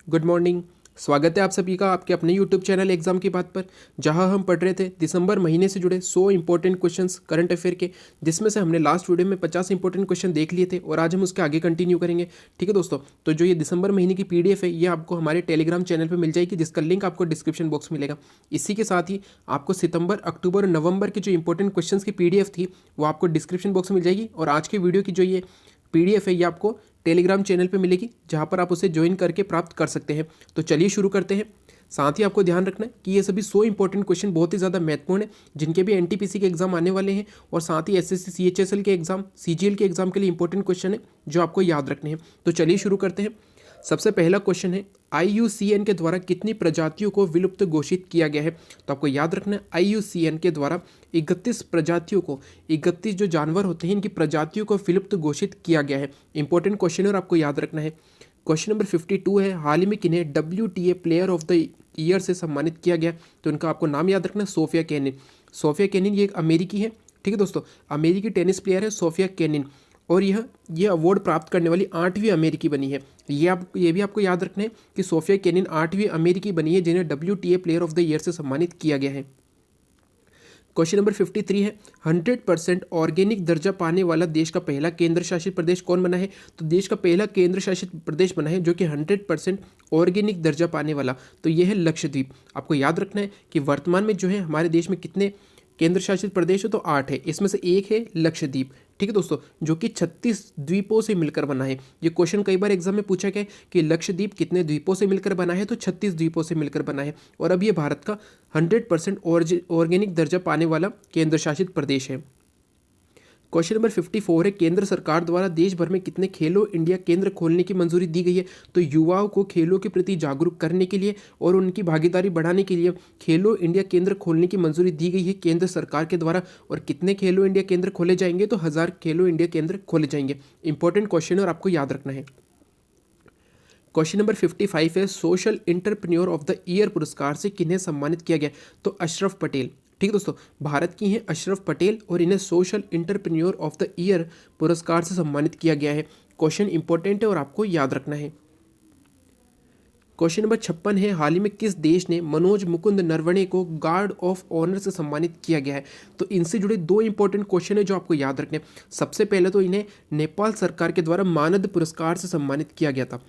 Good morning. स्वागत है आप सभी का आपके अपने यूट्यूब चैनल एग्जाम की बात पर, जहां हम पढ़ रहे थे दिसंबर महीने से जुड़े 100 इंपॉर्टेंट क्वेश्चंस करंट अफेयर के, जिसमें से हमने लास्ट वीडियो में 50 इंपॉर्टेंट क्वेश्चन देख लिए थे और आज हम उसके आगे कंटिन्यू करेंगे। ठीक है दोस्तों, तो जो ये दिसंबर महीने की पीडीएफ है ये आपको हमारे टेलीग्राम चैनल पर मिल जाएगी, जिसका लिंक आपको डिस्क्रिप्शन बॉक्स में मिलेगा। इसी के साथ ही आपको सितंबर, अक्टूबर और नवंबर के जो इंपॉर्टेंट क्वेश्चन की पीडीएफ थी वो आपको डिस्क्रिप्शन बॉक्स में मिल जाएगी, और आज के वीडियो की जो ये पीडीएफ है ये आपको टेलीग्राम चैनल पे मिलेगी, जहाँ पर आप उसे ज्वाइन करके प्राप्त कर सकते हैं। तो चलिए शुरू करते हैं। साथ ही आपको ध्यान रखना है कि ये सभी 100 इंपॉर्टेंट क्वेश्चन बहुत ही ज़्यादा महत्वपूर्ण है, जिनके भी एनटीपीसी के एग्जाम आने वाले हैं, और साथ ही एसएससी सीएचएसएल के एग्जाम, सीजीएल के एग्जाम के लिए इंपॉर्टेंट क्वेश्चन है जो आपको याद रखने हैं। तो चलिए शुरू करते हैं। सबसे पहला क्वेश्चन है, आईयूसीएन के द्वारा कितनी प्रजातियों को विलुप्त घोषित किया गया है? तो आपको याद रखना है आईयूसीएन के द्वारा 31 प्रजातियों को, 31 जो जानवर होते हैं इनकी प्रजातियों को विलुप्त घोषित किया गया है। इंपॉर्टेंट क्वेश्चन है और आपको याद रखना है। क्वेश्चन नंबर 52 है, हाल ही में किन्हें WTA player of the year से सम्मानित किया गया? तो इनका आपको नाम याद रखना है, सोफिया केनिन। सोफिया केनिन ये एक अमेरिकी है। ठीक है दोस्तों, अमेरिकी टेनिस प्लेयर है सोफिया केनिन, और ये अवार्ड प्राप्त करने वाली 8वीं अमेरिकी बनी है। ये भी आपको याद रखना है कि सोफिया केनिन 8वीं अमेरिकी बनी है जिन्हें WTA player of the year से सम्मानित किया गया है। क्वेश्चन नंबर 53 है, 100% ऑर्गेनिक दर्जा पाने वाला देश का पहला केंद्र शासित प्रदेश कौन बना है? तो देश का पहला केंद्र शासित प्रदेश बना है जो कि 100% ऑर्गेनिक दर्जा पाने वाला, तो यह है लक्षद्वीप। आपको याद रखना है कि वर्तमान में जो है हमारे देश में कितने केंद्र शासित प्रदेश है? तो 8 है, इसमें से एक है लक्षद्वीप। ठीक है दोस्तों, जो कि 36 द्वीपों से मिलकर बना है। ये क्वेश्चन कई बार एग्जाम में पूछा गया है कि लक्षद्वीप कितने द्वीपों से मिलकर बना है? तो 36 द्वीपों से मिलकर बना है, और अब ये भारत का 100% ऑर्गेनिक दर्जा पाने वाला केंद्र शासित प्रदेश है। क्वेश्चन नंबर 54 है, केंद्र सरकार द्वारा देश भर में कितने खेलो इंडिया केंद्र खोलने की मंजूरी दी गई है? तो युवाओं को खेलों के प्रति जागरूक करने के लिए और उनकी भागीदारी बढ़ाने के लिए खेलो इंडिया केंद्र खोलने की मंजूरी दी गई है केंद्र सरकार के द्वारा। और कितने खेलो इंडिया केंद्र खोले जाएंगे? तो 1000 खेलो इंडिया केंद्र खोले जाएंगे। इंपॉर्टेंट क्वेश्चन है और आपको याद रखना है। क्वेश्चन नंबर 55 है, social entrepreneur of the year पुरस्कार से किन्हें सम्मानित किया गया? तो अशरफ पटेल। ठीक है दोस्तों, भारत की हैं अशरफ पटेल, और इन्हें social entrepreneur of the year पुरस्कार से सम्मानित किया गया है। क्वेश्चन इंपॉर्टेंट है और आपको याद रखना है। क्वेश्चन नंबर 56 है, हाल ही में किस देश ने मनोज मुकुंद नरवणे को गार्ड ऑफ ऑनर से सम्मानित किया गया है? तो इनसे जुड़े दो इंपॉर्टेंट क्वेश्चन है जो आपको याद रखने हैं। सबसे पहले तो इन्हें नेपाल सरकार के द्वारा मानद पुरस्कार से सम्मानित किया गया था।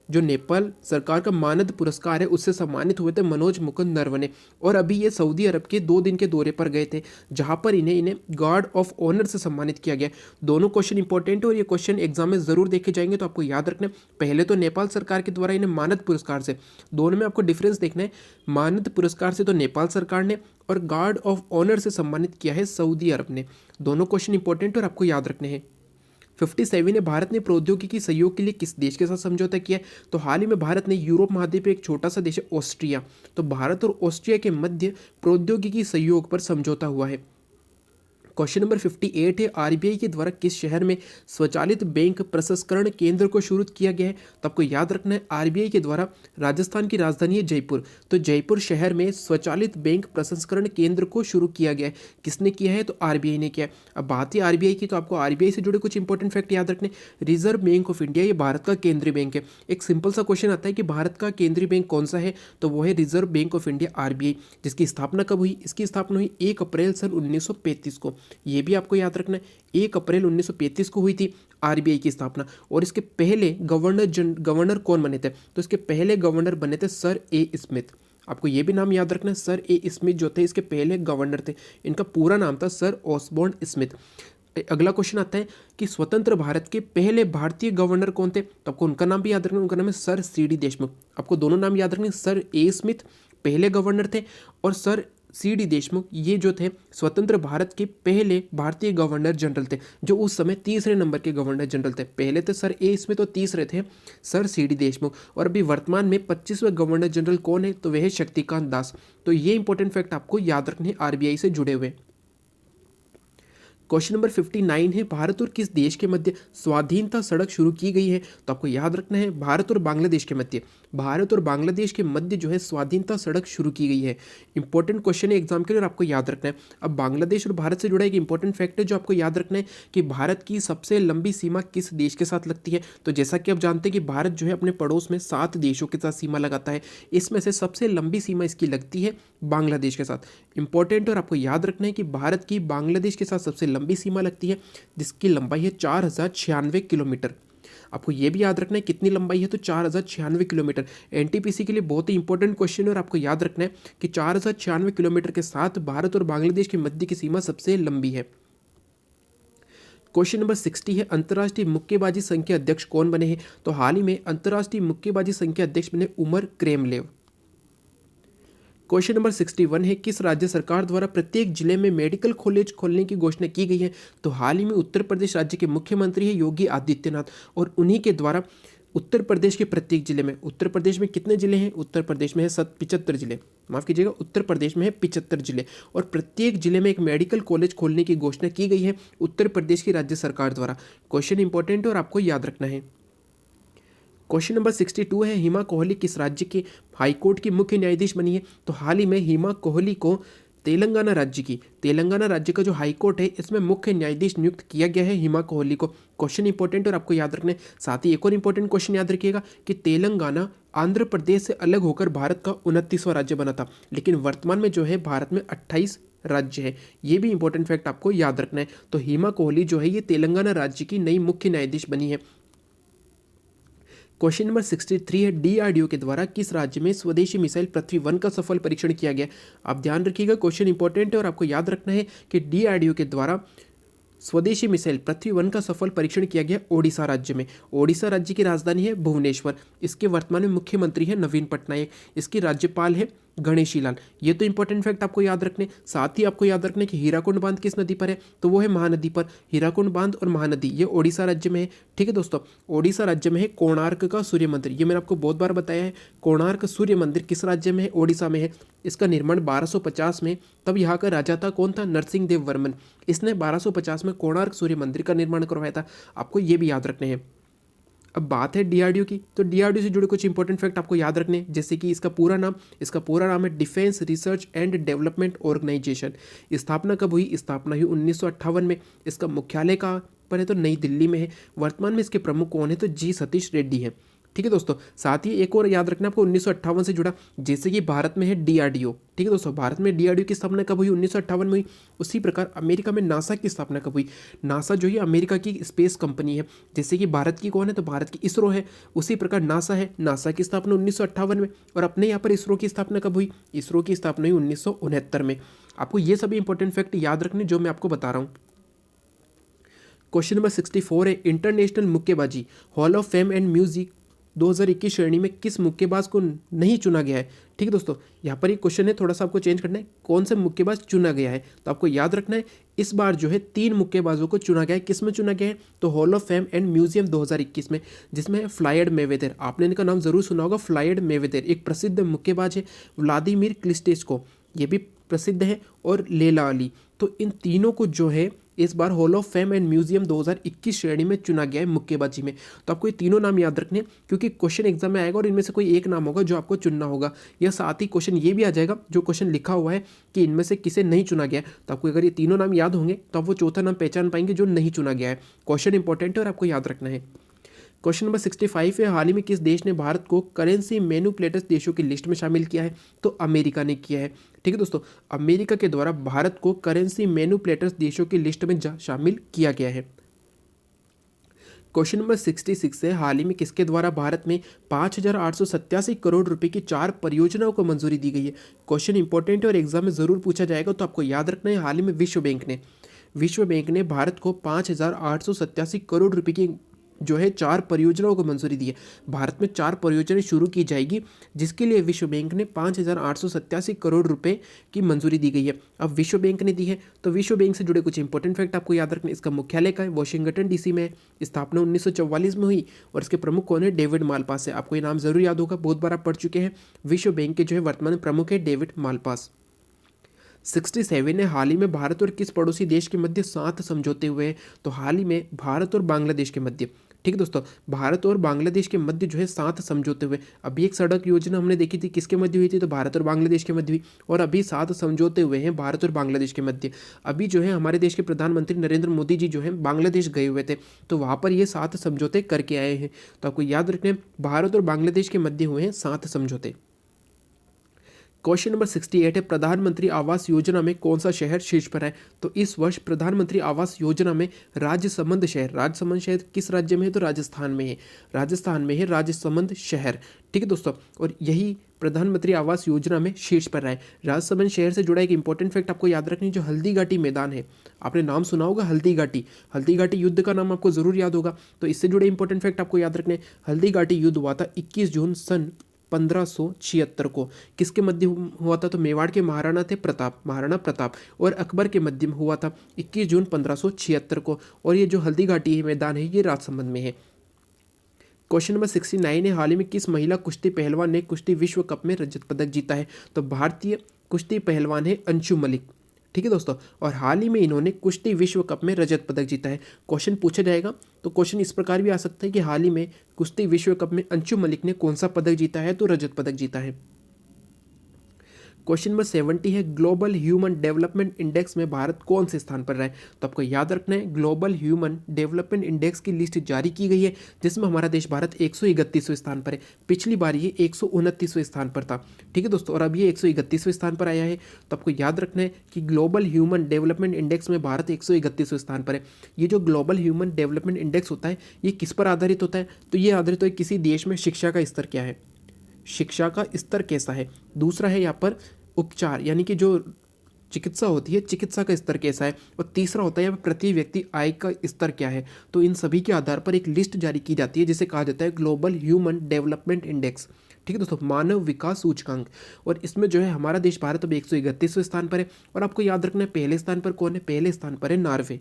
जो नेपाल सरकार का मानद पुरस्कार है उससे सम्मानित हुए थे मनोज मुकुंद नरवणे, और अभी ये सऊदी अरब के 2 दिन के दौरे पर गए थे, जहां पर इन्हें गार्ड ऑफ ऑनर से सम्मानित किया गया। दोनों क्वेश्चन इंपॉर्टेंट है और ये क्वेश्चन एग्जाम में जरूर देखे जाएंगे, तो आपको याद रखना है। पहले तो नेपाल सरकार के द्वारा इन्हें मानद पुरस्कार से, दोनों में आपको डिफरेंस देखना है। मानद पुरस्कार से तो नेपाल सरकार ने, और गार्ड ऑफ ऑनर से सम्मानित किया है सऊदी अरब ने। दोनों क्वेश्चन इंपॉर्टेंट और आपको याद रखने हैं। 57 है, भारत ने प्रौद्योगिकी सहयोग के लिए किस देश के साथ समझौता किया है? तो हाल ही में भारत ने यूरोप महाद्वीप एक छोटा सा देश है ऑस्ट्रिया, तो भारत और ऑस्ट्रिया के मध्य प्रौद्योगिकी सहयोग पर समझौता हुआ है। क्वेश्चन नंबर 58 है, आरबीआई के द्वारा किस शहर में स्वचालित बैंक प्रसंस्करण केंद्र को शुरू किया गया है? तो आपको याद रखना है आरबीआई के द्वारा, राजस्थान की राजधानी है जयपुर, तो जयपुर शहर में स्वचालित बैंक प्रसंस्करण केंद्र को शुरू किया गया है। किसने किया है? तो आरबीआई ने किया है। अब बात है आरबीआई की, तो आपको आरबीआई से जुड़े कुछ इंपॉर्टेंट फैक्ट याद रखने। रिजर्व बैंक ऑफ इंडिया ये भारत का केंद्रीय बैंक है। एक सिंपल सा क्वेश्चन आता है कि भारत का केंद्रीय बैंक कौन सा है? तो वो है reserve bank of India RBI, जिसकी स्थापना कब हुई? इसकी स्थापना हुई 1 अप्रैल सन 1935 को। ये भी आपको याद रखना है, 1 अप्रैल 1935 को हुई थी आरबीआई की स्थापना। और इसके पहले गवर्नर कौन बने थे? तो इसके पहले गवर्नर बने थे सर ए स्मिथ। आपको ये भी नाम याद रखना है, सर ए स्मिथ जो थे इसके पहले गवर्नर थे। इनका पूरा नाम था सर ऑसबॉर्न स्मिथ। अगला क्वेश्चन आता है कि स्वतंत्र भारत के पहले भारतीय गवर्नर कौन थे? तो आपको उनका नाम भी याद रखना, उनका नाम है सर सीडी देशमुख। आपको दोनों नाम याद रखने, सर ए स्मिथ पहले गवर्नर थे, और सर सीडी देशमुख ये जो थे स्वतंत्र भारत के पहले भारतीय गवर्नर जनरल थे, जो उस समय तीसरे नंबर के गवर्नर जनरल थे। पहले थे सर ए स्मिथ, तो तीसरे थे सर सीडी देशमुख। और अभी वर्तमान में 25वें गवर्नर जनरल कौन है? तो वह है शक्तिकांत दास। तो ये इंपॉर्टेंट फैक्ट आपको याद रखने आरबीआई से जुड़े हुए। क्वेश्चन नंबर 59 है, भारत और किस देश के मध्य स्वाधीनता सड़क शुरू की गई है? तो आपको याद रखना है भारत और बांग्लादेश के मध्य, भारत और बांग्लादेश के मध्य जो है स्वाधीनता सड़क शुरू की गई है। इंपॉर्टेंट क्वेश्चन है एग्जाम के लिए और आपको याद रखना है। अब बांग्लादेश और भारत से जुड़ा एक इंपॉर्टेंट फैक्ट है जो आपको याद रखना है कि भारत की सबसे लंबी सीमा किस देश के साथ लगती है? तो जैसा कि आप जानते हैं कि भारत जो है अपने पड़ोस में 7 देशों के साथ सीमा लगाता है, इसमें से सबसे लंबी सीमा इसकी लगती है बांग्लादेश के साथ। इंपॉर्टेंट और आपको याद रखना है कि भारत की बांग्लादेश के साथ सबसे लंबी सीमा लगती है जिसकी लंबाई है 4096 किलोमीटर। आपको ये भी याद रखना है कितनी लंबाई है, तो 4096 किलोमीटर। एनटीपीसी के लिए बहुत ही इंपॉर्टेंट क्वेश्चन है और आपको याद रखना है कि 4096 किलोमीटर के साथ भारत और बांग्लादेश के मध्य की सीमा सबसे लंबी है। क्वेश्चन नंबर 60 है, अंतर्राष्ट्रीय मुक्केबाजी संघ के अध्यक्ष कौन बने हैं? तो हाल ही में अंतर्राष्ट्रीय मुक्केबाजी संघ के अध्यक्ष बने उमर क्रेमलेव। क्वेश्चन नंबर 61 है, किस राज्य सरकार द्वारा प्रत्येक जिले में मेडिकल कॉलेज खोलने की घोषणा की गई है? तो हाल ही में उत्तर प्रदेश राज्य के मुख्यमंत्री है योगी आदित्यनाथ और उन्हीं के द्वारा उत्तर प्रदेश के प्रत्येक जिले में, उत्तर प्रदेश में कितने जिले हैं? उत्तर प्रदेश में है 75 जिले, माफ कीजिएगा, उत्तर प्रदेश में है 75 जिले और प्रत्येक जिले में एक मेडिकल कॉलेज खोलने की घोषणा की गई है उत्तर प्रदेश की राज्य सरकार द्वारा। क्वेश्चन इंपॉर्टेंट है और आपको याद रखना है। क्वेश्चन नंबर 62 है, हिमा कोहली किस राज्य के हाईकोर्ट की मुख्य न्यायाधीश बनी है? तो हाल ही में हिमा कोहली को तेलंगाना राज्य का जो हाईकोर्ट है इसमें मुख्य न्यायाधीश नियुक्त किया गया है हिमा कोहली को। क्वेश्चन इंपॉर्टेंट और आपको याद रखना है। साथ ही एक और इंपॉर्टेंट क्वेश्चन याद रखिएगा कि तेलंगाना आंध्र प्रदेश से अलग होकर भारत का 29वां राज्य बना था, लेकिन वर्तमान में जो है भारत में 28 राज्य है। ये भी इंपॉर्टेंट फैक्ट आपको याद रखना है। तो हिमा कोहली जो है ये तेलंगाना राज्य की नई मुख्य न्यायाधीश बनी है। क्वेश्चन नंबर 63 है, डीआरडीओ के द्वारा किस राज्य में स्वदेशी मिसाइल पृथ्वी 1 का सफल परीक्षण किया गया? आप ध्यान रखिएगा, क्वेश्चन इंपॉर्टेंट है और आपको याद रखना है कि डीआरडीओ के द्वारा स्वदेशी मिसाइल पृथ्वी 1 का सफल परीक्षण किया गया ओडिशा राज्य में। ओडिशा राज्य की राजधानी है भुवनेश्वर। इसके वर्तमान में मुख्यमंत्री है नवीन पटनायक। इसकी राज्यपाल है गणेशी लाल। ये तो इंपॉर्टेंट फैक्ट आपको याद रखने। साथ ही आपको याद रखना है कि हीराकुंड बांध किस नदी पर है? तो वो है महानदी पर। हीराकुंड बांध और महानदी ये ओडिशा राज्य में है। ठीक है दोस्तों, ओडिशा राज्य में है कोणार्क का सूर्य मंदिर। ये मैंने आपको बहुत बार बताया है। कोणार्क सूर्य मंदिर किस राज्य में है? ओडिशा में है। इसका निर्माण 1250 में, तब यहाँ का राजा था कौन था? नरसिंह देव वर्मन। इसने 1250 में कोणार्क सूर्य मंदिर का निर्माण करवाया था। आपको ये भी याद रखने हैं। अब बात है डीआरडीओ की, तो डीआरडीओ से जुड़े कुछ इंपॉर्टेंट फैक्ट आपको याद रखने, जैसे कि इसका पूरा नाम है defence research and development organisation. स्थापना कब हुई? स्थापना हुई 1958 में। इसका मुख्यालय कहाँ पर है? तो नई दिल्ली में है। वर्तमान में इसके प्रमुख कौन है? तो जी सतीश रेड्डी है। ठीक है दोस्तों, साथ ही एक और याद रखना आपको 1958 से जुड़ा, जैसे कि भारत में है डीआरडीओ। ठीक है दोस्तों, भारत में डीआरडीओ की स्थापना कब हुई? 1958 में हुई। उसी प्रकार अमेरिका में नासा की स्थापना कब हुई? नासा जो है अमेरिका की स्पेस कंपनी है। जैसे कि भारत की कौन है? तो भारत की इसरो है। उसी प्रकार नासा है, नासा की स्थापना 1958 में। और अपने यहाँ पर इसरो की स्थापना कब हुई? इसरो की स्थापना हुई 1969 में। आपको ये सभी इंपॉर्टेंट फैक्ट याद रखने जो मैं आपको बता रहा हूँ। क्वेश्चन नंबर 64 है, इंटरनेशनल मुक्केबाजी hall of fame and music 2021 श्रेणी में किस मुक्केबाज को नहीं चुना गया है? ठीक है दोस्तों, यहाँ पर एक क्वेश्चन है, थोड़ा सा आपको चेंज करना है, कौन सा मुक्केबाज चुना गया है? तो आपको याद रखना है इस बार जो है 3 मुक्केबाजों को चुना गया है। किस में चुना गया है? तो hall of fame and museum 2021 में, जिसमें है फ्लायड मेवेदर। आपने इनका नाम जरूर सुना होगा, फ्लायड मेवेदर एक प्रसिद्ध मुक्केबाज है। व्लादिमीर क्लिस्टेस्को ये भी प्रसिद्ध है, और लेला अली। तो इन तीनों को जो है इस बार hall of fame and museum 2021 श्रेणी में चुना गया है मुक्केबाजी में। तो आपको ये तीनों नाम याद रखने, क्योंकि क्वेश्चन एग्जाम में आएगा और इनमें से कोई एक नाम होगा जो आपको चुनना होगा। या साथ ही क्वेश्चन ये भी आ जाएगा जो क्वेश्चन लिखा हुआ है कि इनमें से किसे नहीं चुना गया। तो आपको अगर ये तीनों नाम याद होंगे तो आप वो चौथा नाम पहचान पाएंगे जो नहीं चुना गया है। क्वेश्चन इंपॉर्टेंट है और आपको याद रखना है। क्वेश्चन नंबर 65 है, हाल ही में किस देश ने भारत को करेंसी मैनिपुलेटर्स देशों की लिस्ट में शामिल किया है? तो अमेरिका ने किया है। ठीक है दोस्तों, अमेरिका के द्वारा भारत को करेंसी मैनिपुलेटर्स देशों की लिस्ट में शामिल किया गया है। क्वेश्चन नंबर 66 है, हाल ही में किसके द्वारा भारत में 5,887 करोड़ रुपए की 4 परियोजनाओं को मंजूरी दी गई है? क्वेश्चन इंपॉर्टेंट है और एग्जाम में जरूर पूछा जाएगा, तो आपको याद रखना है हाल ही में विश्व बैंक ने भारत को 5,887 करोड़ रुपए की जो है 4 परियोजनाओं को मंजूरी दी है। भारत में 4 परियोजनाएं शुरू की जाएगी, जिसके लिए विश्व बैंक ने 5,887 करोड़ रुपए की मंजूरी दी गई है। अब विश्व बैंक ने दी है, तो विश्व बैंक से जुड़े कुछ इंपॉर्टेंट फैक्ट आपको याद रखना। इसका मुख्यालय का है वाशिंगटन डीसी में, स्थापना 1944 में हुई, और इसके प्रमुख कौन है? डेविड मालपास है। आपको ये नाम जरूर याद होगा, बहुत बार आप पढ़ चुके हैं। विश्व बैंक के जो है वर्तमान प्रमुख है डेविड मालपास। 67 है, हाल ही में भारत और किस पड़ोसी देश के मध्य 7 समझौते हुए हैं? तो हाल ही में भारत और बांग्लादेश के मध्य, ठीक है दोस्तों, भारत और बांग्लादेश के मध्य जो है 7 समझौते हुए। अभी एक सड़क योजना हमने देखी थी, किसके मध्य हुई थी? तो भारत और बांग्लादेश के मध्य हुई। और अभी 7 समझौते हुए हैं भारत और बांग्लादेश के मध्य। अभी जो है हमारे देश के प्रधानमंत्री नरेंद्र मोदी जी जो है बांग्लादेश गए हुए थे, तो वहाँ पर ये 7 समझौते करके आए हैं। तो आपको याद रखना है, भारत और बांग्लादेश के मध्य हुए हैं 7 समझौते। क्वेश्चन नंबर 68 है, प्रधानमंत्री आवास योजना में कौन सा शहर शीर्ष पर है? तो इस वर्ष प्रधानमंत्री आवास योजना में राजसमंद शहर किस राज्य में है? तो राजस्थान में है। राजस्थान में है राजसमंद शहर, ठीक है दोस्तों। और यही प्रधानमंत्री आवास योजना में शीर्ष पर रहा है। राजसमंद शहर से जुड़ा एक इंपॉर्टेंट फैक्ट आपको याद रखनी, जो हल्दी घाटी मैदान है, आपने नाम सुना होगा हल्दी घाटी। हल्दी घाटी युद्ध का नाम आपको जरूर याद होगा, तो इससे जुड़े इंपॉर्टेंट फैक्ट आपको याद रखने। हल्दी घाटी युद्ध हुआ था 21 जून सन 1576 को। किसके मध्य हुआ था? तो मेवाड़ के महाराणा प्रताप और अकबर के मध्य में हुआ था 21 जून 1576 को। और ये जो हल्दी घाटी मैदान है ये राजसमंद में है। क्वेश्चन नंबर 69 है, हाल ही में किस महिला कुश्ती पहलवान ने कुश्ती विश्व कप में रजत पदक जीता है? तो भारतीय कुश्ती पहलवान है अंशु मलिक, ठीक है दोस्तों। और हाल ही में इन्होंने कुश्ती विश्व कप में रजत पदक जीता है। क्वेश्चन पूछा जाएगा, तो क्वेश्चन इस प्रकार भी आ सकता है कि हाल ही में कुश्ती विश्व कप में अंशु मलिक ने कौन सा पदक जीता है? तो रजत पदक जीता है। क्वेश्चन नंबर 70 है, ग्लोबल ह्यूमन डेवलपमेंट इंडेक्स में भारत कौन से स्थान पर रहा है? तो आपको याद रखना है, ग्लोबल ह्यूमन डेवलपमेंट इंडेक्स की लिस्ट जारी की गई है, जिसमें हमारा देश भारत 131वें स्थान पर है। पिछली बार ये 129वें स्थान पर था, ठीक है दोस्तों, और अब ये 131वें स्थान पर आया है। तो आपको याद रखना है कि ग्लोबल ह्यूमन डेवलपमेंट इंडेक्स में भारत 131वें स्थान पर है। ये जो ग्लोबल ह्यूमन डेवलपमेंट इंडेक्स होता है, ये किस पर आधारित होता है? तो ये आधारित है किसी देश में शिक्षा का स्तर क्या है, शिक्षा का स्तर कैसा है। दूसरा है यहाँ पर उपचार, यानी कि जो चिकित्सा होती है, चिकित्सा का स्तर कैसा है। और तीसरा होता है प्रति व्यक्ति आय का स्तर क्या है। तो इन सभी के आधार पर एक लिस्ट जारी की जाती है, जिसे कहा जाता है ग्लोबल ह्यूमन डेवलपमेंट इंडेक्स, ठीक है दोस्तों, मानव विकास सूचकांक। और इसमें जो है हमारा देश भारत अब 131वें स्थान पर है। और आपको याद रखना है पहले स्थान पर कौन है? पहले स्थान पर है नॉर्वे।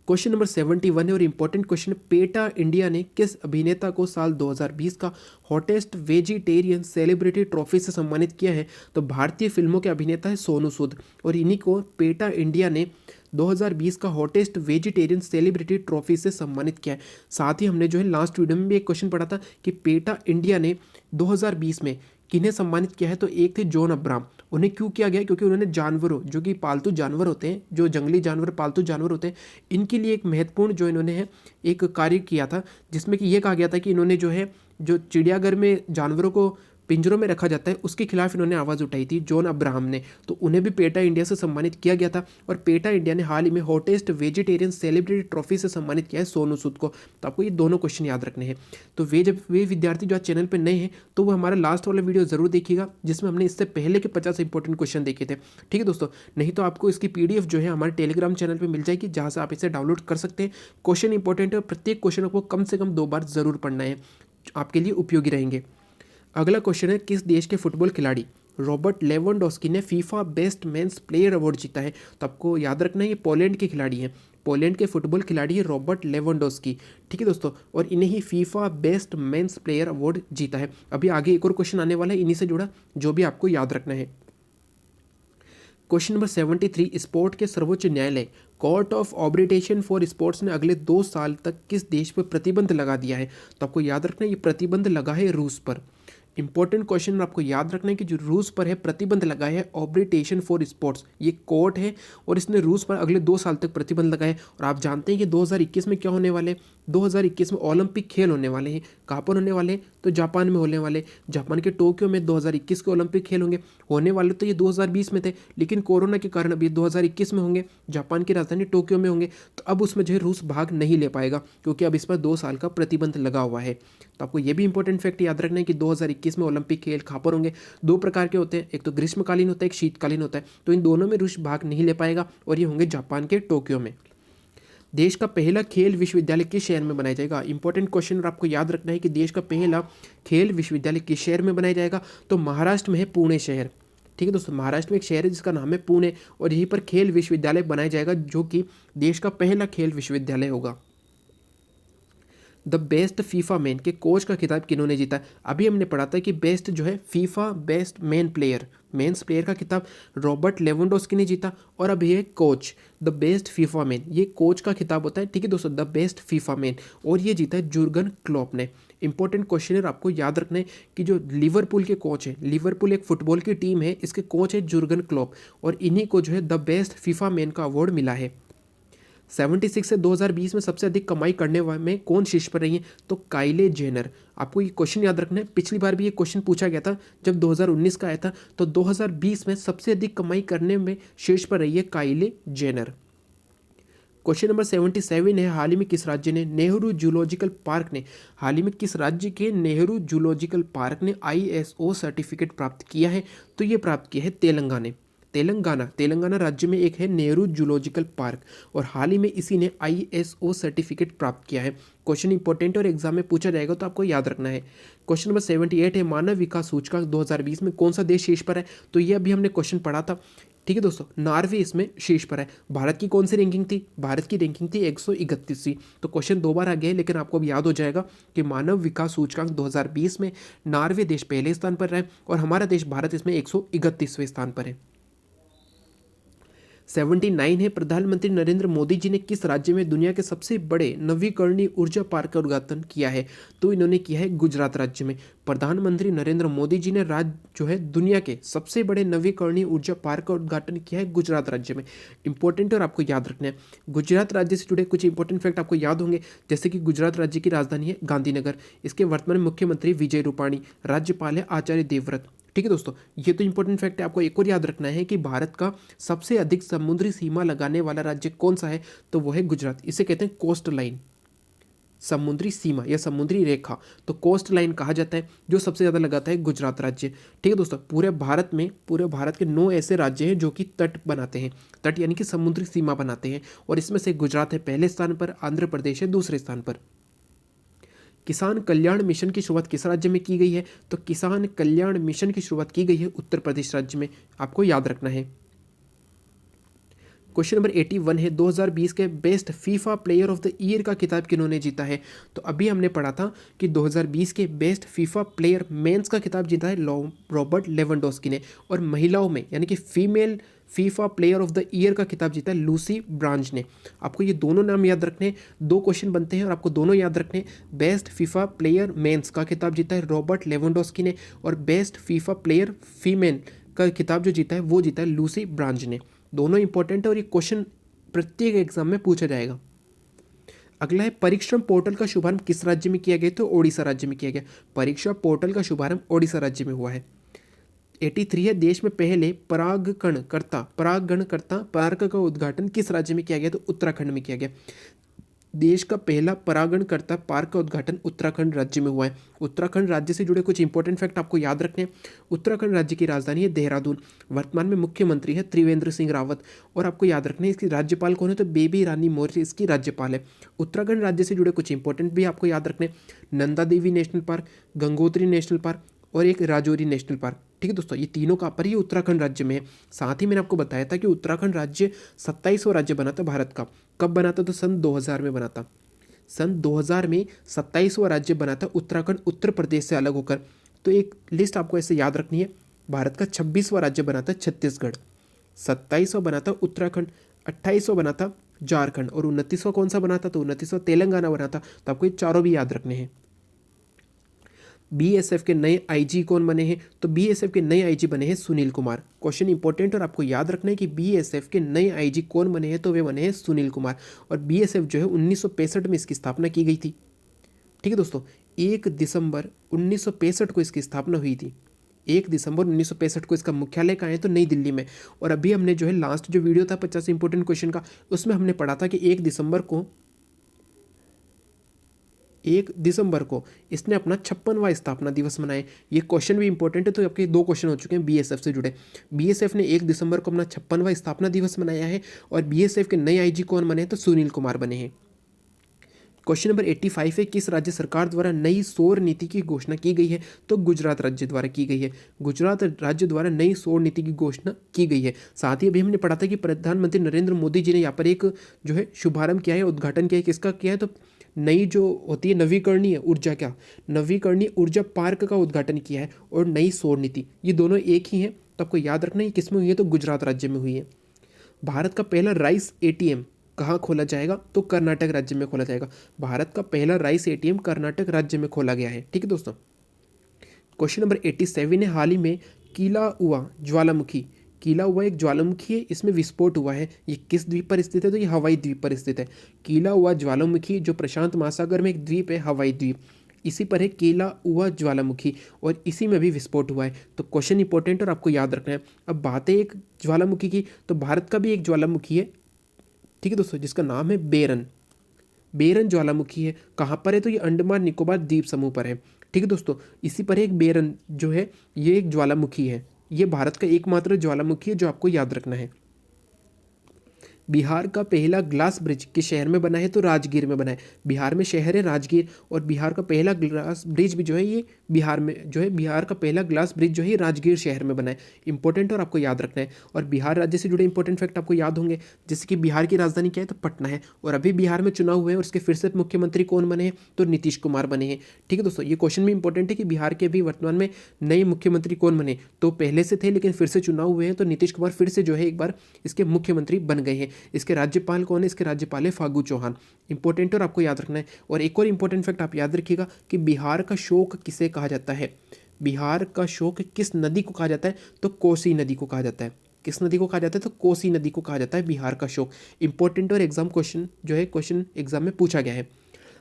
क्वेश्चन नंबर 71 है और इंपॉर्टेंट क्वेश्चन, पेटा इंडिया ने किस अभिनेता को साल 2020 का हॉटेस्ट वेजिटेरियन सेलिब्रिटी ट्रॉफी से सम्मानित किया है? तो भारतीय फिल्मों के अभिनेता है सोनू सूद, और इन्हीं को पेटा इंडिया ने 2020 का हॉटेस्ट वेजिटेरियन सेलिब्रिटी ट्रॉफी से सम्मानित किया है। साथ ही हमने जो है लास्ट वीडियो में भी एक क्वेश्चन पढ़ा था कि पेटा इंडिया ने 2020 में किन्हें सम्मानित किया है? तो एक थे जॉन अब्राहम। उन्हें क्यों किया गया? क्योंकि उन्होंने जानवरों, जो कि पालतू जानवर होते हैं, जो जंगली जानवर पालतू जानवर होते हैं, इनके लिए एक महत्वपूर्ण जो इन्होंने है एक कार्य किया था, जिसमें कि ये कहा गया था कि इन्होंने जो है जो चिड़ियाघर में जानवरों को पिंजरों में रखा जाता है, उसके खिलाफ इन्होंने आवाज़ उठाई थी जॉन अब्राहम ने। तो उन्हें भी पेटा इंडिया से सम्मानित किया गया था। और पेटा इंडिया ने हाल ही में हॉटेस्ट वेजिटेरियन सेलिब्रिटी ट्रॉफी से सम्मानित किया है सोनू सूद को। तो आपको ये दोनों क्वेश्चन याद रखने हैं। तो वे विद्यार्थी जो आज चैनल पर नए हैं, तो वो हमारा लास्ट वाला वीडियो जरूर देखिएगा, जिसमें हमने इससे पहले के 50 इंपॉर्टेंट क्वेश्चन देखे थे, ठीक है दोस्तों। नहीं तो आपको इसकी PDF जो है हमारे टेलीग्राम चैनल पर मिल जाएगी, जहाँ से आप इसे डाउनलोड कर सकते हैं। क्वेश्चन इंपॉर्टेंट है और प्रत्येक क्वेश्चन आपको कम से कम 2 बार जरूर पढ़ना है, आपके लिए उपयोगी रहेंगे। अगला क्वेश्चन है, किस देश के फुटबॉल खिलाड़ी रॉबर्ट लेवेंडोस्की ने FIFA best men's player award जीता है? तो आपको याद रखना है ये पोलैंड के खिलाड़ी हैं, पोलैंड के फुटबॉल खिलाड़ी है रॉबर्ट लेवेंडोस्की, ठीक है दोस्तों। और इन्हें ही FIFA best men's player award जीता है। अभी आगे एक और क्वेश्चन आने वाला है इन्हीं से जुड़ा, जो भी आपको याद रखना है। क्वेश्चन नंबर 73, स्पोर्ट के सर्वोच्च न्यायालय court of arbitration for sports ने अगले 2 साल तक किस देश पर प्रतिबंध लगा दिया है? तो आपको याद रखना है ये प्रतिबंध लगा है रूस पर। इंपॉर्टेंट क्वेश्चन आपको याद रखना है कि जो रूस पर है प्रतिबंध लगाया है आर्बिट्रेशन फॉर स्पोर्ट्स, ये कोर्ट है और इसने रूस पर अगले 2 साल तक प्रतिबंध लगाया है। और आप जानते हैं कि 2021 में क्या होने वाले, 2021 में ओलंपिक खेल होने वाले हैं। कहाँ पर होने वाले? तो जापान में होने वाले। जापान के टोक्यो में 2021 के ओलंपिक खेल होंगे। होने वाले तो ये 2020 में थे, लेकिन कोरोना के कारण अभी 2021 में होंगे, जापान की राजधानी टोक्यो में होंगे। तो अब उसमें जो है रूस भाग नहीं ले पाएगा, क्योंकि अब इस पर 2 साल का प्रतिबंध लगा हुआ है। तो आपको ये भी इंपॉर्टेंट फैक्ट याद रखना है कि 2021 में ओलंपिक खेल कहाँ पर होंगे। 2 प्रकार के होते हैं, एक तो ग्रीष्मकालीन होता है, एक शीतकालीन होता है। तो इन दोनों में रूस भाग नहीं ले पाएगा और ये होंगे जापान के टोक्यो में। देश का पहला खेल विश्वविद्यालय किस शहर में बनाया जाएगा? इंपॉर्टेंट क्वेश्चन, और आपको याद रखना है कि देश का पहला खेल विश्वविद्यालय किस शहर में बनाया जाएगा? तो महाराष्ट्र में है पुणे शहर, ठीक है दोस्तों। महाराष्ट्र में एक शहर है जिसका नाम है पुणे, और यहीं पर खेल विश्वविद्यालय बनाया जाएगा, जो कि देश का पहला खेल विश्वविद्यालय होगा। द बेस्ट फीफा मैन के कोच का खिताब किन्होंने जीता? अभी हमने पढ़ा था कि बेस्ट जो है FIFA best main player, men's player का खिताब रॉबर्ट लेवेंडोस्की ने जीता। और अब ये coach the best FIFA man, ये कोच का खिताब होता है, ठीक है दोस्तों, द बेस्ट फीफा मैन, और ये जीता है जुर्गन क्लॉप ने। इंपॉर्टेंट क्वेश्चन है, आपको याद रखना है कि जो लिवरपूल के कोच है, लिवरपूल एक फुटबॉल की टीम है, इसके कोच है जुर्गन क्लॉप, और इन्हीं को जो है द बेस्ट फीफा मैन का अवार्ड मिला है। 76 से 2020 में सबसे अधिक कमाई करने वाले में कौन शीर्ष पर रही है? तो काइले जेनर। आपको ये क्वेश्चन याद रखना है, पिछली बार भी ये क्वेश्चन पूछा गया था जब 2019 का आया था, तो 2020 में सबसे अधिक कमाई करने में शीर्ष पर रही है काइले जेनर। क्वेश्चन नंबर 77 है, हाल ही में किस राज्य ने नेहरू जूलॉजिकल पार्क ने हाल ही में किस राज्य के नेहरू जूलॉजिकल पार्क ने ISO सर्टिफिकेट प्राप्त किया है? तो ये प्राप्त किया है तेलंगाना राज्य में एक है नेहरू जूलॉजिकल पार्क, और हाल ही में इसी ने ISO सर्टिफिकेट प्राप्त किया है। क्वेश्चन इंपॉर्टेंट और एग्जाम में पूछा जाएगा तो आपको याद रखना है। क्वेश्चन नंबर 78 है, मानव विकास सूचकांक 2020 में कौन सा देश शीर्ष पर है? तो ये अभी हमने क्वेश्चन पढ़ा था, ठीक है दोस्तों, नॉर्वे इसमें शीर्ष पर है। भारत की कौन सी रैंकिंग थी? भारत की रैंकिंग थी 131वीं। तो क्वेश्चन 2 बार आ गया है, लेकिन आपको अब याद हो जाएगा कि मानव विकास सूचकांक 2020 में नॉर्वे देश पहले स्थान पर रहा है और हमारा देश भारत इसमें 131वें स्थान पर है। 79 है, प्रधानमंत्री नरेंद्र मोदी जी ने किस राज्य में दुनिया के सबसे बड़े नवीकरणीय ऊर्जा पार्क का उद्घाटन किया है? तो इन्होंने किया है गुजरात राज्य में। प्रधानमंत्री नरेंद्र मोदी जी ने राज्य जो है दुनिया के सबसे बड़े नवीकरणीय ऊर्जा पार्क का उद्घाटन किया है गुजरात राज्य में। इंपॉर्टेंट और आपको याद रखना है, गुजरात राज्य से जुड़े कुछ इंपॉर्टेंट फैक्ट आपको याद होंगे, जैसे कि गुजरात राज्य की राजधानी है गांधीनगर, इसके वर्तमान मुख्यमंत्री विजय रूपाणी, राज्यपाल है आचार्य देवव्रत, ठीक है दोस्तों। ये तो इंपॉर्टेंट फैक्ट है। आपको एक और याद रखना है कि भारत का सबसे अधिक समुद्री सीमा लगाने वाला राज्य कौन सा है? तो वो है गुजरात। इसे कहते हैं कोस्ट लाइन, समुद्री सीमा या समुद्री रेखा, तो कोस्ट लाइन कहा जाता है। जो सबसे ज़्यादा लगाता है गुजरात राज्य, ठीक है दोस्तों। पूरे भारत के 9 ऐसे राज्य हैं जो कि तट बनाते हैं, तट यानी कि समुद्री सीमा बनाते हैं, और इसमें से गुजरात है पहले स्थान पर, आंध्र प्रदेश है दूसरे स्थान पर। किसान कल्याण मिशन की शुरुआत किस राज्य में की गई है? तो किसान कल्याण मिशन की शुरुआत की गई है उत्तर प्रदेश राज्य में, आपको याद रखना है। क्वेश्चन नंबर 81 है, 2020 के best FIFA player of the year का खिताब किन्होंने जीता है? तो अभी हमने पढ़ा था कि 2020 के बेस्ट फीफा प्लेयर मेंस का खिताब जीता है रॉबर्ट लेवेंडोस्की ने, और महिलाओं में यानी कि female FIFA player of the year का खिताब जीता है लूसी ब्रांच ने। आपको ये दोनों नाम याद रखने हैं, 2 क्वेश्चन बनते हैं और आपको दोनों याद रखने हैं। बेस्ट फीफा प्लेयर मेंस का खिताब जीता है रॉबर्ट लेवेंडोस्की ने, और बेस्ट फीफा प्लेयर फीमेल का खिताब जो जीता है वो जीता है लूसी ब्रांच ने। दोनों इंपॉर्टेंट है और ये क्वेश्चन प्रत्येक एग्जाम में पूछा जाएगा। अगला है, परीक्षण पोर्टल का शुभारंभ किस राज्य में किया गया? तो ओडिशा राज्य में किया गया। परीक्षा पोर्टल का शुभारंभ ओडिशा राज्य में हुआ है। 83 है, देश में पहले परागणकर्ता पार्क का उद्घाटन किस राज्य में किया गया? तो उत्तराखंड में किया गया। देश का पहला परागणकर्ता पार्क का उद्घाटन उत्तराखंड राज्य में हुआ है। उत्तराखंड राज्य से जुड़े कुछ इंपॉर्टेंट फैक्ट आपको याद रखने हैं। उत्तराखंड राज्य की राजधानी है देहरादून, वर्तमान में मुख्यमंत्री है त्रिवेंद्र सिंह रावत, और आपको याद रखना है इसकी राज्यपाल कौन है? तो बेबी रानी मौर्य इसकी राज्यपाल है। उत्तराखंड राज्य से जुड़े कुछ इंपॉर्टेंट भी आपको याद रखने, Nanda Devi national park, Gangotri national park और एक राजौरी नेशनल पार्क, ठीक है दोस्तों। ये तीनों कहाँ पर? ये उत्तराखंड राज्य में है। साथ ही मैंने आपको बताया था कि उत्तराखंड राज्य 27वां राज्य बना था भारत का। कब बना था? तो सन 2000 में बना था। सन 2000 में 27वां राज्य बना था उत्तराखंड, उत्तर प्रदेश से अलग होकर। तो एक लिस्ट आपको ऐसे याद रखनी है। भारत का 26वां राज्य बना था छत्तीसगढ़, 27वां बना था उत्तराखंड, 28वां बना था झारखंड, और 29वां कौन सा बना था? तो 29वां तेलंगाना बना था। तो आपको ये चारों भी याद रखने हैं। बीएसएफ के नए आईजी कौन बने हैं? तो बीएसएफ के नए आईजी बने हैं सुनील कुमार। क्वेश्चन इंपॉर्टेंट और आपको याद रखना है कि बीएसएफ के नए आईजी कौन बने हैं? तो वे बने हैं सुनील कुमार। और बीएसएफ जो है 1965 में इसकी स्थापना की गई थी, ठीक है दोस्तों। 1 दिसंबर 1965 को इसकी स्थापना हुई थी। 1 दिसंबर 1965 को इसका मुख्यालय कहाँ है? तो नई दिल्ली में। और अभी हमने जो है लास्ट जो वीडियो था 50 इंपॉर्टेंट क्वेश्चन का, उसमें हमने पढ़ा था कि 1 दिसंबर को इसने अपना 56वां स्थापना दिवस मनाया। ये क्वेश्चन भी इंपॉर्टेंट है, तो आपके 2 क्वेश्चन हो चुके हैं बीएसएफ से जुड़े। बीएसएफ ने 1 दिसंबर को अपना 56वां स्थापना दिवस मनाया है, और बीएसएफ के नए आईजी कौन बने हैं? तो सुनील कुमार बने हैं। क्वेश्चन नंबर 85 है, किस राज्य सरकार द्वारा नई सौर नीति की घोषणा की गई है? तो गुजरात राज्य द्वारा की गई है। गुजरात राज्य द्वारा नई सौर नीति की घोषणा की गई है। साथ ही अभी हमने पढ़ा था कि प्रधानमंत्री नरेंद्र मोदी जी ने यहाँ पर एक जो है शुभारंभ किया है, उद्घाटन किया है। किसका किया है? तो नई जो होती है नवीकरणीय ऊर्जा, क्या नवीकरणीय ऊर्जा पार्क का उद्घाटन किया है, और नई सौर नीति, ये दोनों एक ही हैं। तो आपको याद रखना है किस में हुई है, तो गुजरात राज्य में हुई है। भारत का पहला राइस एटीएम कहाँ खोला जाएगा, तो कर्नाटक राज्य में खोला जाएगा। भारत का पहला राइस एटीएम कर्नाटक राज्य में खोला गया है। ठीक है दोस्तों। क्वेश्चन नंबर 87 है, हाल ही में कीलाउआ ज्वालामुखी, कीलाउआ एक ज्वालामुखी है, इसमें विस्फोट हुआ है, ये किस द्वीप पर स्थित है, तो ये हवाई द्वीप पर स्थित है। कीलाउआ ज्वालामुखी जो प्रशांत महासागर में एक द्वीप है, हवाई द्वीप, इसी पर है कीलाउआ ज्वालामुखी, और इसी में भी विस्फोट हुआ है। तो क्वेश्चन इंपॉर्टेंट और आपको याद रखना है। अब बात है एक ज्वालामुखी की, तो भारत का भी एक ज्वालामुखी है, ठीक है दोस्तों, जिसका नाम है बेरन, बेरन ज्वालामुखी है। कहाँ पर है, तो ये अंडमान निकोबार द्वीप समूह पर है। ठीक है दोस्तों, इसी पर एक बेरन जो है ये एक ज्वालामुखी है, ये भारत का एकमात्र ज्वालामुखी है जो आपको याद रखना है। बिहार का पहला ग्लास ब्रिज किस शहर में बना है, तो राजगीर में बना है। बिहार में शहर है राजगीर, और बिहार का पहला ग्लास ब्रिज भी जो है ये बिहार में जो है, बिहार का पहला ग्लास ब्रिज जो है राजगीर शहर में बना है। इंपॉर्टेंट और आपको याद रखना है। और बिहार राज्य से जुड़े इंपॉर्टेंट फैक्ट आपको याद होंगे, जैसे कि बिहार की राजधानी क्या है, तो पटना है, और अभी बिहार में चुनाव हुए हैं, और इसके फिर से मुख्यमंत्री कौन बने हैं, तो नीतीश कुमार बने हैं। ठीक है दोस्तों, ये क्वेश्चन भी इंपॉर्टेंट है कि बिहार के अभी वर्तमान में नए मुख्यमंत्री कौन बने, तो पहले से थे लेकिन फिर से चुनाव हुए हैं, तो नीतीश कुमार फिर से जो है एक बार इसके मुख्यमंत्री बन गए हैं। इसके राज्यपाल कौन है, इसके राज्यपाल है फागू चौहान। इंपॉर्टेंट और आपको याद रखना है। और एक और इंपॉर्टेंट फैक्ट आप याद रखिएगा कि बिहार का शोक किसे कहा जाता है, बिहार का शोक किस नदी को कहा जाता है, तो कोसी नदी को कहा जाता है। किस नदी को कहा जाता है, तो कोसी नदी को कहा जाता है बिहार का शोक। इंपॉर्टेंट और एग्जाम क्वेश्चन जो है क्वेश्चन एग्जाम में पूछा गया है।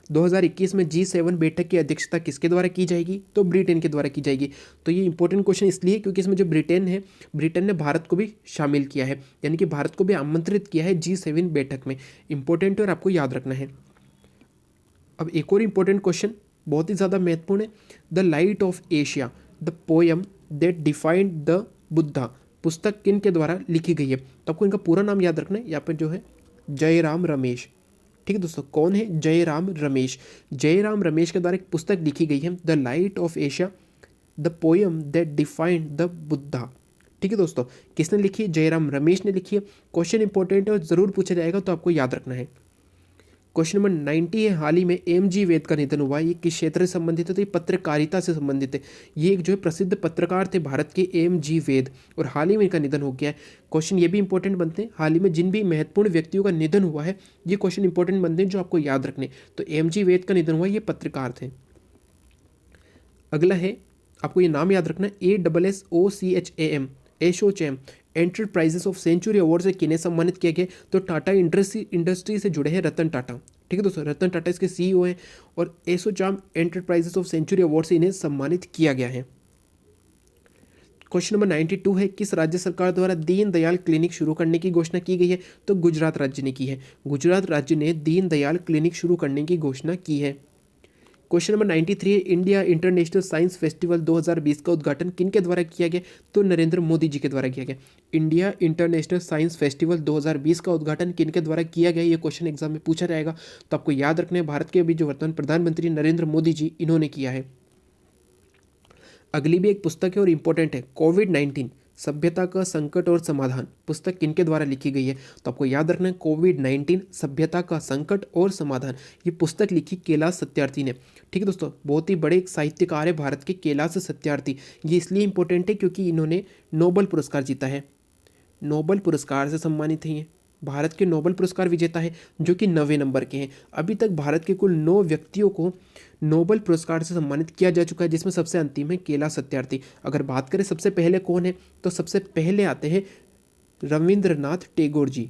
2021 में G7 बैठक की अध्यक्षता किसके द्वारा की जाएगी, तो ब्रिटेन के द्वारा की जाएगी। तो ये इंपॉर्टेंट क्वेश्चन इसलिए क्योंकि इसमें जो ब्रिटेन है, ब्रिटेन ने भारत को भी शामिल किया है, यानी कि भारत को भी आमंत्रित किया है G7 बैठक में। इंपॉर्टेंट और आपको याद रखना है। अब एक और इंपॉर्टेंट क्वेश्चन बहुत ही ज़्यादा महत्वपूर्ण है। The light of Asia, the poem that defined the Buddha, पुस्तक किन के द्वारा लिखी गई है, तो आपको इनका पूरा नाम याद रखना है। यहाँ पर जो है जयराम रमेश। ठीक है दोस्तों, कौन है, जयराम रमेश। जयराम रमेश के द्वारा एक पुस्तक लिखी गई है, the light of Asia, the poem that defined the Buddha. ठीक है दोस्तों, किसने लिखी है, जयराम रमेश ने लिखी है। क्वेश्चन इंपॉर्टेंट है और जरूर पूछा जाएगा, तो आपको याद रखना है। क्वेश्चन नंबर 90 है, हाल ही में एम.जी. वेद का निधन हुआ। ये किस क्षेत्र से संबंधित है, तो ये पत्रकारिता से संबंधित है। ये एक जो है प्रसिद्ध पत्रकार थे भारत के, एम.जी. वेद, और हाल ही में इनका निधन हो गया है। क्वेश्चन ये भी इंपॉर्टेंट बनते हैं, हाल ही में जिन भी महत्वपूर्ण व्यक्तियों का निधन हुआ है, ये क्वेश्चन इंपॉर्टेंट बनते हैं जो आपको याद रखने। तो एम.जी. वेद का निधन हुआ, ये पत्रकार थे। अगला है, आपको ये नाम याद रखना है, ASSOCHAM, ASSOCHAM enterprises of century award से किन्हें सम्मानित किया गया, तो टाटा इंडस्ट्री से जुड़े हैं रतन टाटा। ठीक है दोस्तों, रतन टाटा इसके CEO हैं, और ASSOCHAM enterprises of century award से इन्हें सम्मानित किया गया है। क्वेश्चन नंबर 92 है, किस राज्य सरकार द्वारा दीनदयाल क्लिनिक शुरू करने की घोषणा की गई है, तो गुजरात राज्य ने की है। गुजरात राज्य ने दीनदयाल क्लिनिक शुरू करने की घोषणा की है। क्वेश्चन नंबर 93 है, इंडिया इंटरनेशनल साइंस फेस्टिवल 2020 का उद्घाटन किन के द्वारा किया गया, तो नरेंद्र मोदी जी के द्वारा किया गया। इंडिया इंटरनेशनल साइंस फेस्टिवल 2020 का उद्घाटन किन के द्वारा किया गया, ये क्वेश्चन एग्जाम में पूछा जाएगा। तो आपको याद रखना है, भारत के अभी जो वर्तमान प्रधानमंत्री नरेंद्र मोदी जी, इन्होंने किया है। अगली भी एक पुस्तक है और इंपॉर्टेंट है, कोविड-19 सभ्यता का संकट और समाधान, पुस्तक किनके द्वारा लिखी गई है, तो आपको याद रखना है, कोविड-19 सभ्यता का संकट और समाधान, ये पुस्तक लिखी कैलाश सत्यार्थी ने। ठीक है दोस्तों, बहुत ही बड़े एक साहित्यकार है भारत के, कैलाश सत्यार्थी। ये इसलिए इंपॉर्टेंट है क्योंकि इन्होंने नोबेल पुरस्कार जीता है, नोबेल पुरस्कार से सम्मानित हैं। ये भारत के नोबेल पुरस्कार विजेता है, जो कि 9वें नंबर के हैं। अभी तक भारत के कुल 9 व्यक्तियों को नोबेल पुरस्कार से सम्मानित किया जा चुका है, जिसमें सबसे अंतिम है कैलाश सत्यार्थी। अगर बात करें सबसे पहले कौन है, तो सबसे पहले आते हैं रविंद्रनाथ टैगोर जी।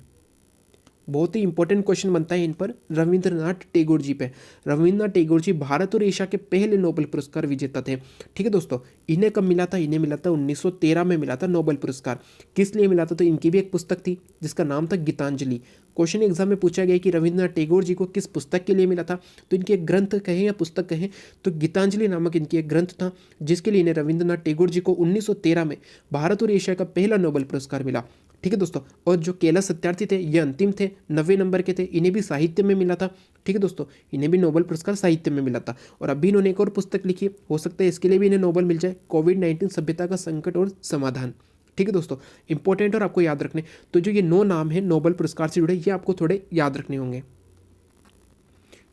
बहुत ही इंपॉर्टेंट क्वेश्चन बनता है इन पर, रविंद्रनाथ टैगोर जी पे। रविंद्रनाथ टैगोर जी भारत और एशिया के पहले नोबेल पुरस्कार विजेता थे। ठीक है दोस्तों, इन्हें कब मिला था, इन्हें मिला था 1913 में मिला था नोबेल पुरस्कार। किस लिए मिला था, तो इनकी भी एक पुस्तक थी जिसका नाम था गीतांजलि। क्वेश्चन एग्जाम में पूछा गया कि रविंद्रनाथ टैगोर जी को किस पुस्तक के लिए मिला था, तो इनकी एक ग्रंथ कहें या पुस्तक कहें, तो गीतांजलि नामक इनकी एक ग्रंथ था, जिसके लिए इन्हें रविंद्रनाथ टैगोर जी को 1913 में भारत और एशिया का पहला नोबेल पुरस्कार मिला। ठीक है दोस्तों, और जो कैलाश सत्यार्थी थे ये अंतिम थे, 90 नंबर के थे, इन्हें भी साहित्य में मिला था। ठीक है दोस्तों, इन्हें भी नोबेल पुरस्कार साहित्य में मिला था। और अभी इन्होंने एक और पुस्तक लिखी, हो सकता है इसके लिए भी इन्हें नोबेल मिल जाए, कोविड-19 सभ्यता का संकट और समाधान। ठीक है दोस्तों, इंपॉर्टेंट और आपको याद रखने, तो जो ये 9 नाम है नोबेल पुरस्कार से जुड़े, ये आपको थोड़े याद रखने होंगे।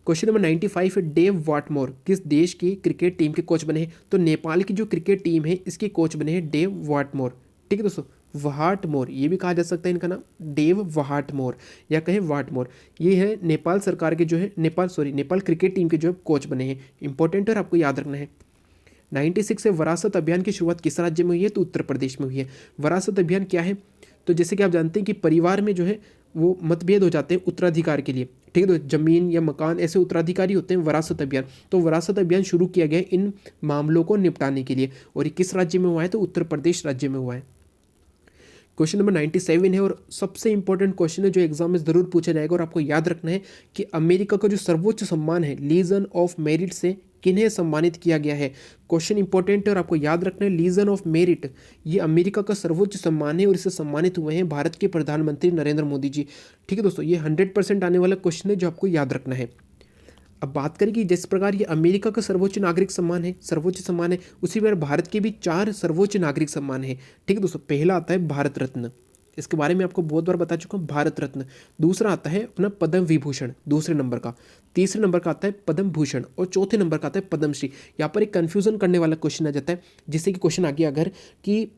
क्वेश्चन नंबर 95 है, डेव वाटमोर किस देश की क्रिकेट टीम के कोच बने हैं? तो नेपाल की जो क्रिकेट टीम है इसके कोच बने हैं डेव वाटमोर। ठीक है दोस्तों, वाटमोर ये भी कहा जा सकता है इनका नाम, डेव वाटमोर या कहें वाटमोर। ये है नेपाल सरकार के जो है नेपाल क्रिकेट टीम के जो कोच बने हैं। इंपॉर्टेंट और आपको याद रखना है। 96 से विरासत अभियान की शुरुआत किस राज्य में हुई है? तो उत्तर प्रदेश में हुई है। विरासत अभियान क्या है? तो जैसे कि आप जानते हैं कि परिवार में जो है वो मतभेद हो जाते हैं उत्तराधिकार के लिए। ठीक है, तो जमीन या मकान ऐसे उत्तराधिकारी होते हैं। विरासत अभियान, तो विरासत अभियान शुरू किया गया इन मामलों को निपटाने के लिए, और ये किस राज्य में हुआ है? तो उत्तर प्रदेश राज्य में हुआ है। क्वेश्चन नंबर 97 है और सबसे इंपॉर्टेंट क्वेश्चन है जो एग्जाम में जरूर पूछा जाएगा, और आपको याद रखना है कि अमेरिका का जो सर्वोच्च सम्मान है लीजन ऑफ मेरिट से किन्हें सम्मानित किया गया है? क्वेश्चन इंपॉर्टेंट है और आपको याद रखना है, लीजन ऑफ मेरिट ये अमेरिका का सर्वोच्च सम्मान है और इससे सम्मानित हुए हैं भारत के प्रधानमंत्री नरेंद्र मोदी जी। ठीक है दोस्तों, ये 100% आने वाला क्वेश्चन है जो आपको याद रखना है। अब बात करें कि जिस प्रकार ये अमेरिका का सर्वोच्च नागरिक सम्मान है, सर्वोच्च सम्मान है, उसी प्रकार भारत के भी 4 सर्वोच्च नागरिक सम्मान है। ठीक है दोस्तों, पहला आता है भारत रत्न, इसके बारे में आपको बहुत बार बता चुका हूँ, भारत रत्न। दूसरा आता है अपना पद्म विभूषण दूसरे नंबर का। तीसरे नंबर का आता है पद्म भूषण, और चौथे नंबर का आता है पद्मश्री। यहाँ पर एक कन्फ्यूजन करने वाला क्वेश्चन आ जाता है, जिससे कि क्वेश्चन आ गया अगर कि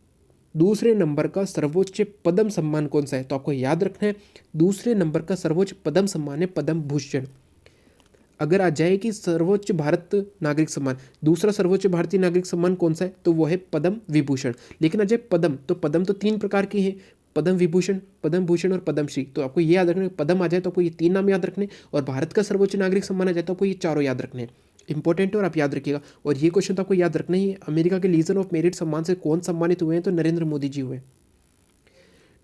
दूसरे नंबर का सर्वोच्च पद्म सम्मान कौन सा है, तो आपको याद रखना है दूसरे नंबर का सर्वोच्च पद्म सम्मान है पद्म भूषण। अगर आ जाए कि सर्वोच्च भारत नागरिक सम्मान, दूसरा सर्वोच्च भारतीय नागरिक सम्मान कौन सा है, तो वो है पद्म विभूषण। लेकिन आ जाए पद्म, तो पद्म तो 3 प्रकार के हैं, पद्म विभूषण, पद्म भूषण और पद्मश्री। तो आपको ये याद रखना है, पद्म आ जाए तो आपको ये 3 नाम याद रखने, और भारत का सर्वोच्च नागरिक सम्मान आ जाए तो आपको ये चारों याद रखने। इंपॉर्टेंट है और आप याद रखिएगा। और ये क्वेश्चन तो आपको याद रखना ही है, अमेरिका के लीजन ऑफ मेरिट सम्मान से कौन सम्मानित हुए हैं? तो नरेंद्र मोदी जी हुए।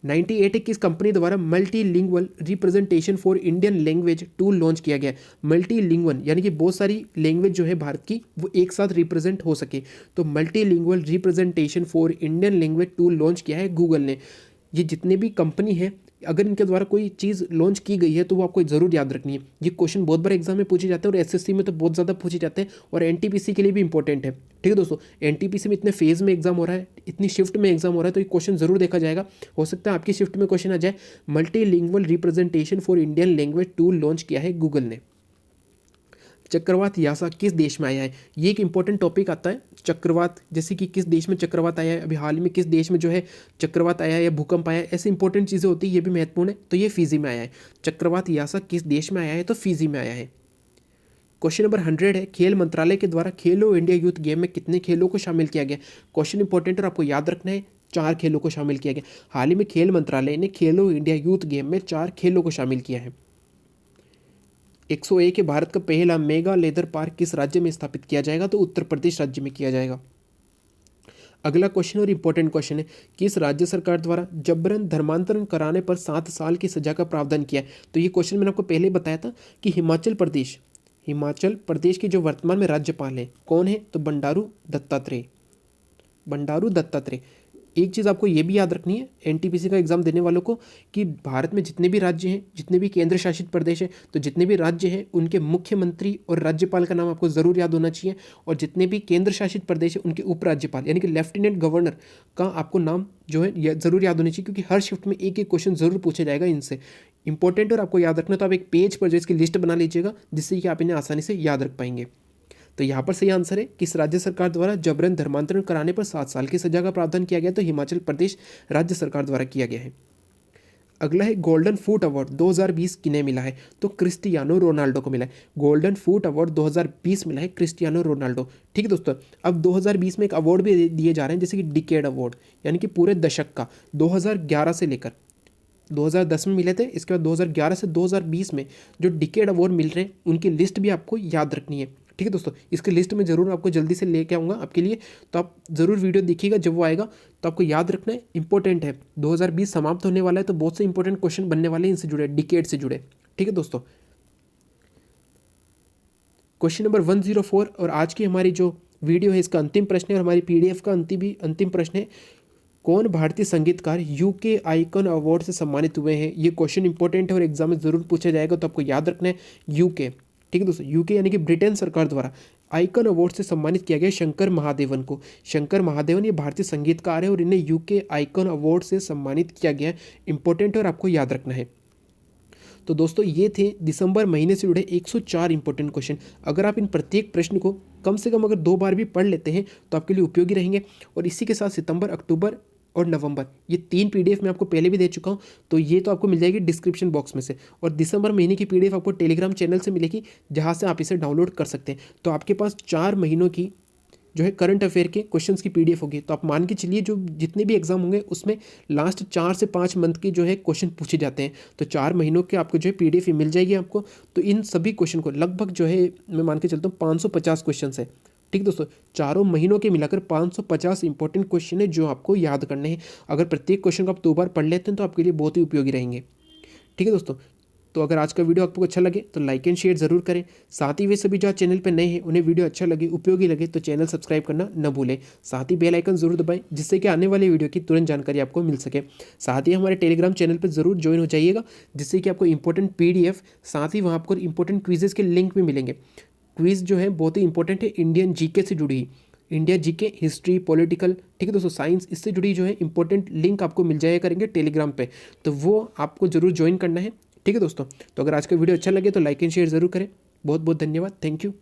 98 किस कंपनी द्वारा multilingual representation for Indian language tool launch किया गया? मल्टीलिंगुअल यानी कि बहुत सारी लैंग्वेज जो है भारत की वो एक साथ रिप्रेजेंट हो सके, तो multilingual representation for Indian language tool launch किया है गूगल ने। ये जितने भी कंपनी है, अगर इनके द्वारा कोई चीज़ लॉन्च की गई है तो वो आपको ज़रूर याद रखनी है। ये क्वेश्चन बहुत बार एग्जाम में पूछे जाते हैं और एसएससी में तो बहुत ज़्यादा पूछे जाते हैं, और एनटीपीसी के लिए भी इंपॉर्टेंट है। ठीक है दोस्तों, एनटीपीसी में इतने फेज में एग्जाम हो रहा है, इतनी शिफ्ट में एग्जाम हो रहा है, तो ये क्वेश्चन जरूर देखा जाएगा। हो सकता है आपकी शिफ्ट में क्वेश्चन आ जाए, multilingual representation for Indian language tool launch किया है गूगल ने। चक्रवात यासा किस देश में आया है? ये एक इंपॉर्टेंट टॉपिक आता है, चक्रवात, जैसे कि किस देश में चक्रवात आया है, अभी हाल में किस देश में जो है चक्रवात आया है या भूकंप आया है, ऐसे इंपॉर्टेंट चीज़ें होती है, ये भी महत्वपूर्ण है। तो ये फिजी में आया है, चक्रवात यासा किस देश में आया है? तो फिजी में आया है। क्वेश्चन नंबर 100 है, खेल मंत्रालय के द्वारा खेलो इंडिया यूथ गेम में कितने खेलों को शामिल किया गया? क्वेश्चन इंपॉर्टेंट और आपको याद रखना है, 4 खेलों को शामिल किया गया। हाल ही में खेल मंत्रालय ने खेलो इंडिया यूथ गेम में 4 खेलों को शामिल किया है। 101 है, भारत का पहला मेगा लेदर पार्क किस राज्य में स्थापित किया जाएगा? तो उत्तर प्रदेश राज्य में किया जाएगा। अगला क्वेश्चन और इंपॉर्टेंट क्वेश्चन है, किस राज्य सरकार द्वारा जबरन धर्मांतरण कराने पर 7 साल की सजा का प्रावधान किया है? तो ये क्वेश्चन मैंने आपको पहले बताया था कि हिमाचल प्रदेश के जो वर्तमान में राज्यपाल हैं कौन है? तो बंडारू दत्तात्रेय। एक चीज़ आपको ये भी याद रखनी है एनटीपीसी का एग्जाम देने वालों को, कि भारत में जितने भी राज्य हैं, जितने भी केंद्र शासित प्रदेश हैं, तो जितने भी राज्य हैं उनके मुख्यमंत्री और राज्यपाल का नाम आपको ज़रूर याद होना चाहिए, और जितने भी केंद्र शासित प्रदेश हैं उनके उपराज्यपाल यानी कि लेफ्टिनेंट गवर्नर का आपको नाम जो है ज़रूर याद होना चाहिए, क्योंकि हर शिफ्ट में एक एक क्वेश्चन ज़रूर पूछा जाएगा इनसे। इंपॉर्टेंट और आपको याद रखना, तो आप एक पेज पर जो इसकी लिस्ट बना लीजिएगा, जिससे कि आप इन्हें आसानी से याद रख पाएंगे। तो यहाँ पर सही आंसर है, किस राज्य सरकार द्वारा जबरन धर्मांतरण कराने पर 7 साल की सजा का प्रावधान किया गया? तो हिमाचल प्रदेश राज्य सरकार द्वारा किया गया है। अगला है, गोल्डन फूट अवार्ड 2020 किन्हें मिला है? तो क्रिस्टियानो रोनाल्डो को मिला है। गोल्डन फूट अवार्ड 2020 मिला है क्रिस्टियानो रोनाल्डो। ठीक है दोस्तों, अब 2020 में एक अवार्ड भी दिए जा रहे हैं, जैसे कि डिकेड अवार्ड, यानी कि पूरे दशक का, 2011 से लेकर 2010 में मिले थे, इसके बाद 2011 से 2020 में जो डिकेड अवार्ड मिल रहे हैं उनकी लिस्ट भी आपको याद रखनी है। ठीक है दोस्तों, इसकी लिस्ट में ज़रूर आपको जल्दी से लेके आऊँगा आपके लिए, तो आप ज़रूर वीडियो देखिएगा, जब वो आएगा तो आपको याद रखना है, इंपॉर्टेंट है। 2020 समाप्त होने वाला है, तो बहुत से इंपॉर्टेंट क्वेश्चन बनने वाले हैं इनसे जुड़े, डिकेड से जुड़े। ठीक है दोस्तों, क्वेश्चन नंबर 104 और आज की हमारी जो वीडियो है इसका अंतिम प्रश्न है, और हमारी PDF का अंतिम प्रश्न है, कौन भारतीय संगीतकार यूके आइकन अवार्ड से सम्मानित हुए हैं? ये क्वेश्चन इंपॉर्टेंट है और एग्जाम में ज़रूर पूछा जाएगा, तो आपको याद रखना है यूके। ठीक है दोस्तों, यूके यानी कि ब्रिटेन सरकार द्वारा आइकन अवार्ड से सम्मानित किया गया शंकर महादेवन को। शंकर महादेवन ये भारतीय संगीतकार है और इन्हें यूके आइकन अवार्ड से सम्मानित किया गया है। इंपॉर्टेंट और आपको याद रखना है। तो दोस्तों ये थे दिसंबर महीने से जुड़े 104 इंपॉर्टेंट क्वेश्चन। अगर आप इन प्रत्येक प्रश्न को कम से कम अगर 2 बार भी पढ़ लेते हैं तो आपके लिए उपयोगी रहेंगे। और इसी के साथ सितंबर, अक्टूबर और नवंबर ये 3 पीडीएफ मैं आपको पहले भी दे चुका हूँ, तो ये तो आपको मिल जाएगी डिस्क्रिप्शन बॉक्स में से। और दिसंबर महीने की पीडीएफ आपको टेलीग्राम चैनल से मिलेगी, जहाँ से आप इसे डाउनलोड कर सकते हैं। तो आपके पास 4 महीनों की जो है करंट अफेयर के क्वेश्चंस की पीडीएफ होगी। तो आप मान के चलिए जो जितने भी एग्जाम होंगे उसमें लास्ट 4 से 5 मंथ के जो है क्वेश्चन पूछे जाते हैं, तो 4 महीनों के आपको जो है पीडीएफ मिल जाएगी आपको। तो इन सभी क्वेश्चन को लगभग जो है मैं मान के चलता हूँ 550 क्वेश्चन है। ठीक दोस्तों, चारों महीनों के मिलाकर 550 इंपॉर्टेंट क्वेश्चन है जो आपको याद करने हैं। अगर प्रत्येक क्वेश्चन को आप 2 बार पढ़ लेते हैं तो आपके लिए बहुत ही उपयोगी रहेंगे। ठीक है दोस्तों, तो अगर आज का वीडियो आपको अच्छा लगे तो लाइक एंड शेयर जरूर करें। साथ ही वे सभी जो चैनल पर नए हैं उन्हें वीडियो अच्छा लगे, उपयोगी लगे तो चैनल सब्सक्राइब करना न भूलें। साथ ही बेल आइकन जरूर दबाएं, जिससे कि आने वाली वीडियो की तुरंत जानकारी आपको मिल सके। साथ ही हमारे टेलीग्राम चैनल पर जरूर ज्वाइन हो जाइएगा, जिससे कि आपको इंपॉर्टेंट पीडीएफ, साथ ही वहाँ आपको इंपॉर्टेंट क्विजेज के लिंक भी मिलेंगे। क्विज जो है बहुत ही इंपॉर्टेंट है, इंडियन जीके से जुड़ी है, इंडिया जीके, हिस्ट्री, पॉलिटिकल, ठीक है दोस्तों, साइंस, इससे जुड़ी जो है इंपॉर्टेंट लिंक आपको मिल जाया करेंगे टेलीग्राम पे, तो वो आपको जरूर ज्वाइन करना है। ठीक है दोस्तों, तो अगर आज का वीडियो अच्छा लगे तो लाइक एंड शेयर जरूर करें। बहुत बहुत धन्यवाद, थैंक यू।